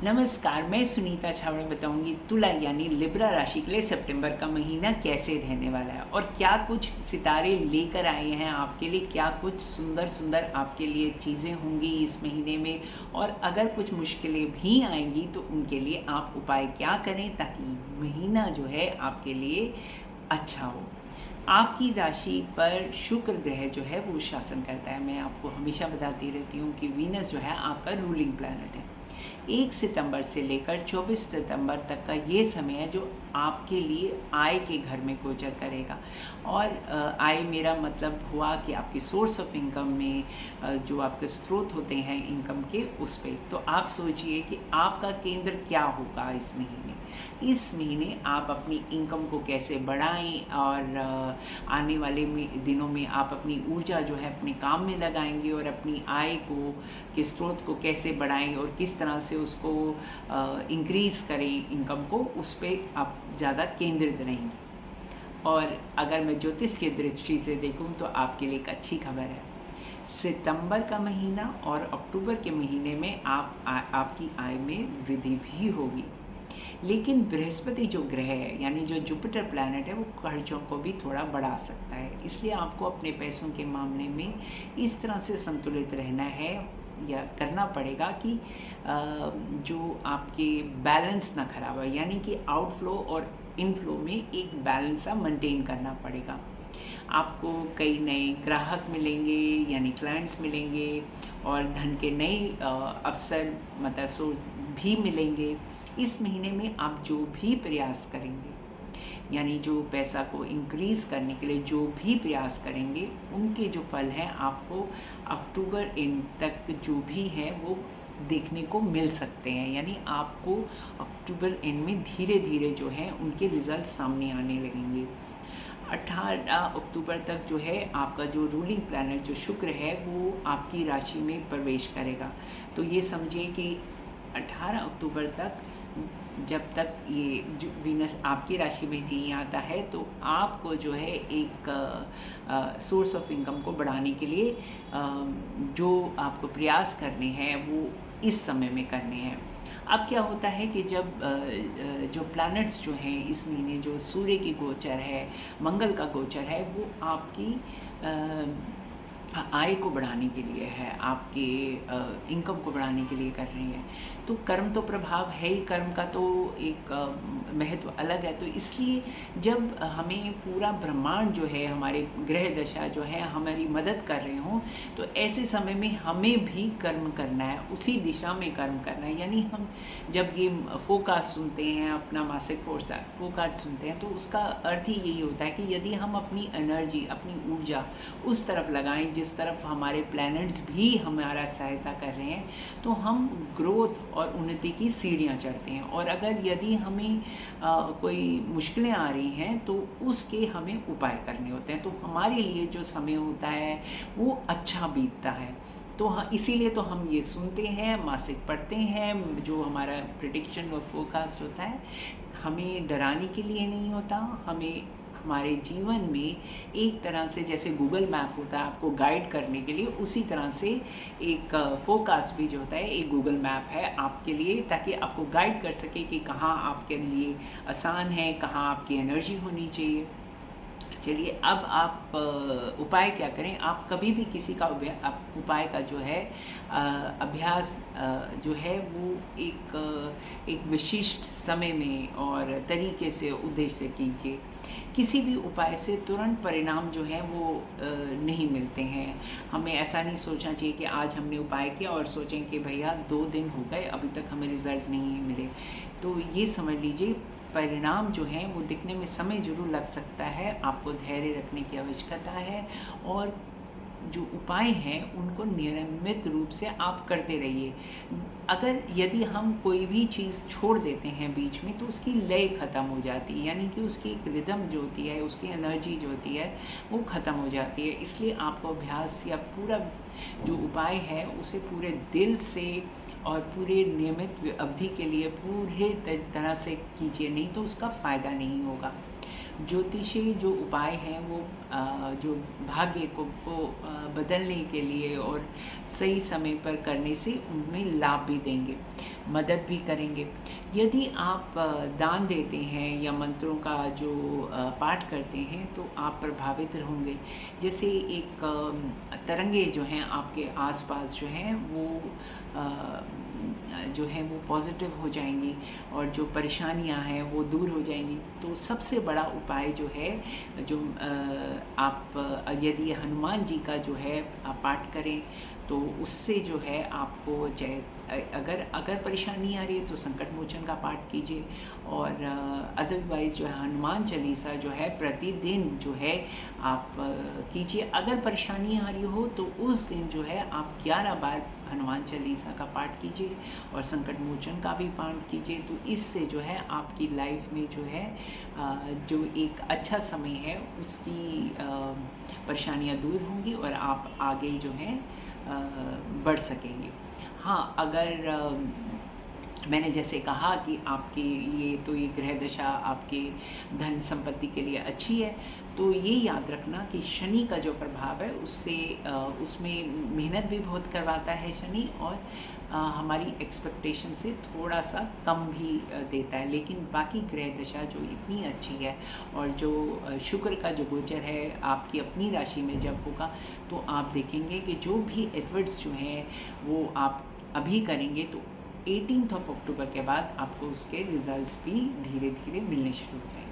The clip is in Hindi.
नमस्कार, मैं सुनीता छावड़ा बताऊंगी तुला यानी लिब्रा राशि के लिए सितंबर का महीना कैसे रहने वाला है और क्या कुछ सितारे लेकर आए हैं आपके लिए। क्या कुछ सुंदर सुंदर आपके लिए चीज़ें होंगी इस महीने में, और अगर कुछ मुश्किलें भी आएंगी तो उनके लिए आप उपाय क्या करें ताकि महीना जो है आपके लिए अच्छा हो। आपकी राशि पर शुक्र ग्रह जो है वो शासन करता है। मैं आपको हमेशा बताती रहती हूँ कि वीनस जो है आपका रूलिंग प्लैनेट है। 1 सितंबर से लेकर 24 सितंबर तक का ये समय है जो आपके लिए आय के घर में गोचर करेगा। और आय मेरा मतलब हुआ कि आपकी सोर्स ऑफ इनकम में जो आपके स्रोत होते हैं इनकम के, उस पर तो आप सोचिए कि आपका केंद्र क्या होगा इस महीने। इस महीने आप अपनी इनकम को कैसे बढ़ाएं और आने वाले दिनों में आप अपनी ऊर्जा जो है अपने काम में लगाएंगे और अपनी आय को के स्रोत को कैसे बढ़ाएं और किस तरह से उसको इंक्रीज़ करें इनकम को, उस पर आप ज़्यादा केंद्रित रहेंगे। और अगर मैं ज्योतिष की दृष्टि से देखूं तो आपके लिए एक अच्छी खबर है। सितंबर का महीना और अक्टूबर के महीने में आपकी आय में वृद्धि भी होगी, लेकिन बृहस्पति जो ग्रह है यानी जो जुपिटर प्लैनेट है वो खर्चों को भी थोड़ा बढ़ा सकता है। इसलिए आपको अपने पैसों के मामले में इस तरह से संतुलित रहना है या करना पड़ेगा कि जो आपके बैलेंस ना खराब हो, यानी कि आउटफ्लो और इनफ्लो में एक बैलेंस सा मेंटेन करना पड़ेगा। आपको कई नए ग्राहक मिलेंगे यानी क्लाइंट्स मिलेंगे और धन के नए अवसर मतलब भी मिलेंगे। इस महीने में आप जो भी प्रयास करेंगे यानी जो पैसा को इंक्रीज़ करने के लिए जो भी प्रयास करेंगे उनके जो फल हैं आपको अक्टूबर एंड तक जो भी है वो देखने को मिल सकते हैं। यानी आपको अक्टूबर एंड में धीरे धीरे जो है उनके रिजल्ट सामने आने लगेंगे। 18 अक्टूबर तक जो है आपका जो रूलिंग प्लैनेट जो शुक्र है वो आपकी राशि में प्रवेश करेगा। तो ये समझिए कि 18 अक्टूबर तक जब तक ये जो वीनस आपकी राशि में नहीं आता है तो आपको जो है एक सोर्स ऑफ इनकम को बढ़ाने के लिए जो आपको प्रयास करने हैं वो इस समय में करने हैं। अब क्या होता है कि जब जो प्लैनेट्स जो हैं इस महीने, जो सूर्य की गोचर है, मंगल का गोचर है, वो आपकी आय को बढ़ाने के लिए है, आपके इनकम को बढ़ाने के लिए कर रही है। तो कर्म तो प्रभाव है ही, कर्म का तो एक महत्व अलग है। तो इसलिए जब हमें पूरा ब्रह्मांड जो है, हमारे ग्रह दशा जो है हमारी मदद कर रहे हों, तो ऐसे समय में हमें भी कर्म करना है, उसी दिशा में कर्म करना है। यानी हम जब ये फोकास्ट सुनते हैं, अपना मासिक फोकास्ट सुनते हैं, तो उसका अर्थ ही यही होता है कि यदि हम अपनी एनर्जी, अपनी ऊर्जा उस तरफ लगाएं जिस तरफ हमारे प्लैनेट्स भी हमारा सहायता कर रहे हैं, तो हम ग्रोथ और उन्नति की सीढ़ियाँ चढ़ते हैं। और अगर यदि हमें कोई मुश्किलें आ रही हैं तो उसके हमें उपाय करने होते हैं। तो हमारे लिए जो समय होता है वो अच्छा बीतता है। तो हाँ, इसीलिए तो हम ये सुनते हैं, मासिक पढ़ते हैं, जो हमारा प्रेडिक्शन और फोरकास्ट होता है हमें डराने के लिए नहीं होता, हमें हमारे जीवन में एक तरह से जैसे गूगल मैप होता है आपको गाइड करने के लिए, उसी तरह से एक फोरकास्ट भी जो होता है एक गूगल मैप है आपके लिए, ताकि आपको गाइड कर सके कि कहाँ आपके लिए आसान है, कहाँ आपकी एनर्जी होनी चाहिए। चलिए, अब आप उपाय क्या करें। आप कभी भी किसी का उपाय का जो है अभ्यास जो है वो एक विशिष्ट समय में और तरीके से उद्देश्य से कीजिए। किसी भी उपाय से तुरंत परिणाम जो है वो नहीं मिलते हैं। हमें ऐसा नहीं सोचना चाहिए कि आज हमने उपाय किया और सोचें कि भैया 2 दिन हो गए अभी तक हमें रिज़ल्ट नहीं मिले। तो ये समझ लीजिए परिणाम जो हैं वो दिखने में समय ज़रूर लग सकता है, आपको धैर्य रखने की आवश्यकता है और जो उपाय हैं उनको नियमित रूप से आप करते रहिए। अगर यदि हम कोई भी चीज़ छोड़ देते हैं बीच में तो उसकी लय ख़त्म हो जाती है, यानी कि उसकी एक रिदम जो होती है, उसकी एनर्जी जो होती है वो ख़त्म हो जाती है। इसलिए आपको अभ्यास या पूरा जो उपाय है उसे पूरे दिल से और पूरे नियमित अवधि के लिए पूरे तरह से कीजिए, नहीं तो उसका फ़ायदा नहीं होगा। ज्योतिषीय जो उपाय हैं वो जो भाग्य को बदलने के लिए और सही समय पर करने से उनमें लाभ भी देंगे, मदद भी करेंगे। यदि आप दान देते हैं या मंत्रों का जो पाठ करते हैं तो आप प्रभावित होंगे। जैसे एक तरंगे जो हैं आपके आसपास जो हैं वो जो है वो पॉजिटिव हो जाएंगी और जो परेशानियां हैं वो दूर हो जाएंगी। तो सबसे बड़ा उपाय जो है जो आप यदि हनुमान जी का जो है आप पाठ करें तो उससे जो है आपको चाहे अगर परेशानी आ रही है तो संकट मोचन का पाठ कीजिए और अदरवाइज़ जो है हनुमान चालीसा जो है प्रतिदिन जो है आप कीजिए। अगर परेशानी आ रही हो तो उस दिन जो है आप 11 बार हनुमान चालीसा का पाठ कीजिए और संकट मोचन का भी पाठ कीजिए। तो इससे जो है आपकी लाइफ में जो है जो एक अच्छा समय है उसकी परेशानियां दूर होंगी और आप आगे जो है बढ़ सकेंगे। हाँ, अगर मैंने जैसे कहा कि आपके लिए तो ये ग्रह दशा आपके धन संपत्ति के लिए अच्छी है, तो ये याद रखना कि शनि का जो प्रभाव है उससे उसमें मेहनत भी बहुत करवाता है शनि और हमारी एक्सपेक्टेशन से थोड़ा सा कम भी देता है। लेकिन बाकी ग्रह दशा जो इतनी अच्छी है और जो शुक्र का जो गोचर है आपकी अपनी राशि में जब होगा तो आप देखेंगे कि जो भी एफर्ट्स जो हैं वो आप अभी करेंगे तो 18 अक्टूबर के बाद आपको उसके रिजल्ट्स भी धीरे धीरे मिलने शुरू हो जाएंगे।